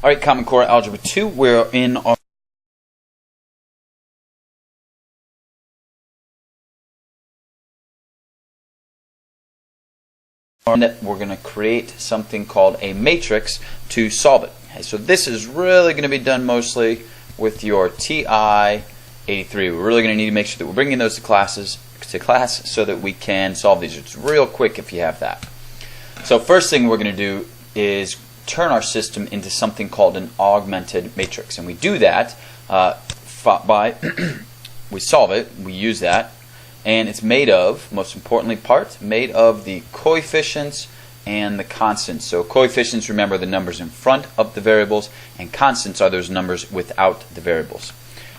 Alright, Common Core Algebra 2, we're in our we're going to create something called a matrix to solve it. Okay, so this is really going to be done mostly with your TI-83. We're really going to need to make sure that we're bringing those to class so that we can solve these. It's real quick if you have that. So first thing we're going to do is turn our system into something called an augmented matrix, and we do that by we solve it, we use that, and it's made of, most importantly made of the coefficients and the constants. So coefficients, remember, the numbers in front of the variables, and constants are those numbers without the variables.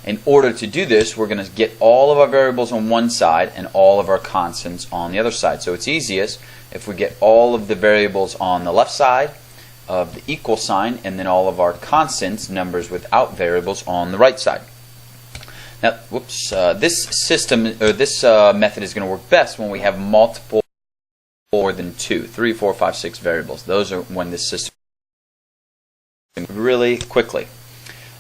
In order to do this, we're going to get all of our variables on one side and all of our constants on the other side. So it's easiest if we get all of the variables on the left side of the equal sign, and then all of our constants, numbers without variables, on the right side. Now, this system or this method is going to work best when we have multiple, more than 2, 3, 4, 5, 6 variables. Those are when this system really quickly.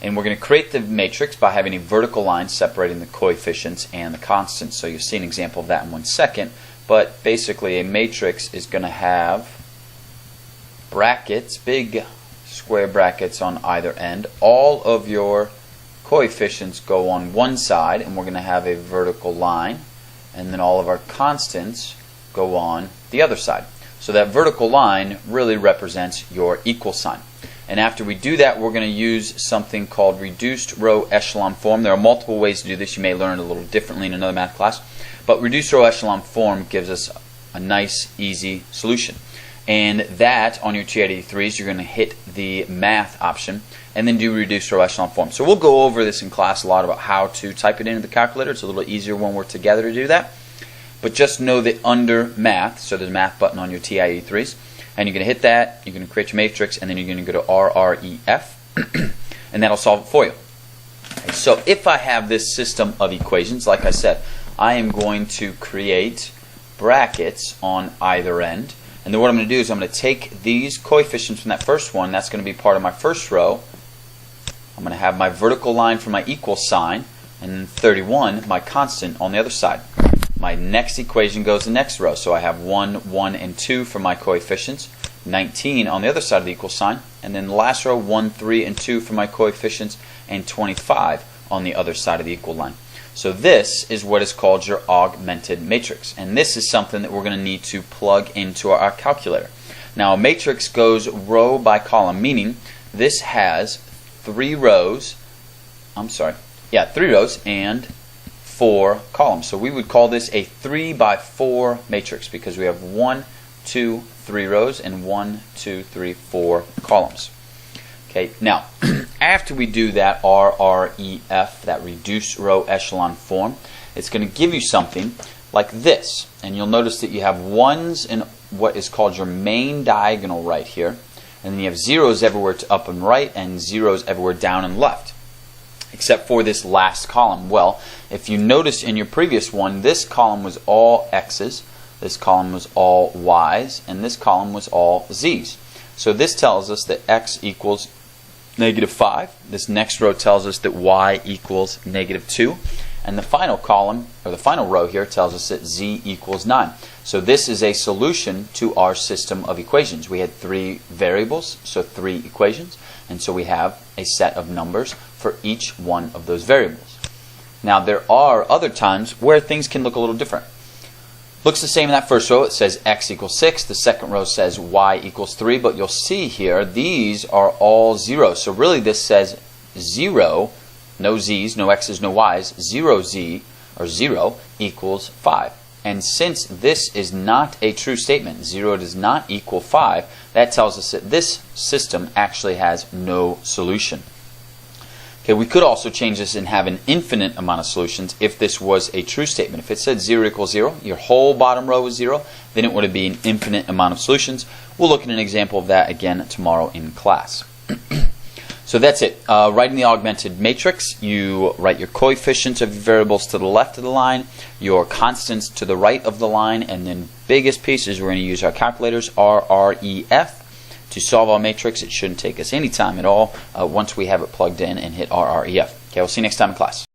And we're going to create the matrix by having a vertical line separating the coefficients and the constants. So you'll see an example of that in 1 second. But basically, a matrix is going to have brackets, big square brackets on either end. All of your coefficients go on one side, and we're going to have a vertical line, and then all of our constants go on the other side. So that vertical line really represents your equal sign. And after we do that, we're going to use something called reduced row echelon form. There are multiple ways to do this. You may learn it a little differently in another math class. But reduced row echelon form gives us a nice, easy solution. And that, on your TI-83s, you're going to hit the math option and then do reduced row echelon form. So we'll go over this in class a lot about how to type it into the calculator. It's a little easier when we're together to do that. But just know that under math, so there's a math button on your TI-83s, and you're going to hit that, you're going to create your matrix, and then you're going to go to RREF, and that'll solve it for you. Okay, so if I have this system of equations, like I said, I am going to create brackets on either end. And then what I'm going to do is I'm going to take these coefficients from that first one, that's going to be part of my first row. I'm going to have my vertical line for my equal sign, and then 31, my constant, on the other side. My next equation goes the next row, so I have 1, 1, and 2 for my coefficients, 19 on the other side of the equal sign, and then the last row, 1, 3, and 2 for my coefficients, and 25 on the other side of the equal line. So this is what is called your augmented matrix, and this is something that we're going to need to plug into our calculator. Now, a matrix goes row by column, meaning this has 3 rows, 3 rows and 4 columns. So we would call this a 3 by 4 matrix because we have 1, 2, 3 rows and 1, 2, 3, 4 columns. Okay, now after we do that RREF, that reduced row echelon form, it's going to give you something like this. And you'll notice that you have 1s in what is called your main diagonal right here, and then you have 0s everywhere to up and right and 0s everywhere down and left, except for this last column. Well, if you notice in your previous one, this column was all x's, this column was all y's, and this column was all z's. So this tells us that x equals -5. This next row tells us that y equals -2. And the final column, or the final row here, tells us that z equals 9. So this is a solution to our system of equations. We had 3 variables, so 3 equations, and so we have a set of numbers for each one of those variables. Now, there are other times where things can look a little different. Looks the same in that first row. It says x equals 6. The second row says y equals 3. But you'll see here, these are all zeros. So really this says 0, no z's, no x's, no y's, 0z, or 0, equals 5. And since this is not a true statement, 0 does not equal 5, that tells us that this system actually has no solution. Okay, we could also change this and have an infinite amount of solutions if this was a true statement. If it said 0 equals 0, your whole bottom row is 0, then it would be an infinite amount of solutions. We'll look at an example of that again tomorrow in class. So that's it. Writing the augmented matrix, you write your coefficients of your variables to the left of the line, your constants to the right of the line, and then biggest piece is we're going to use our calculators, RREF, to solve our matrix. It shouldn't take us any time at all once we have it plugged in and hit RREF. Okay, we'll see you next time in class.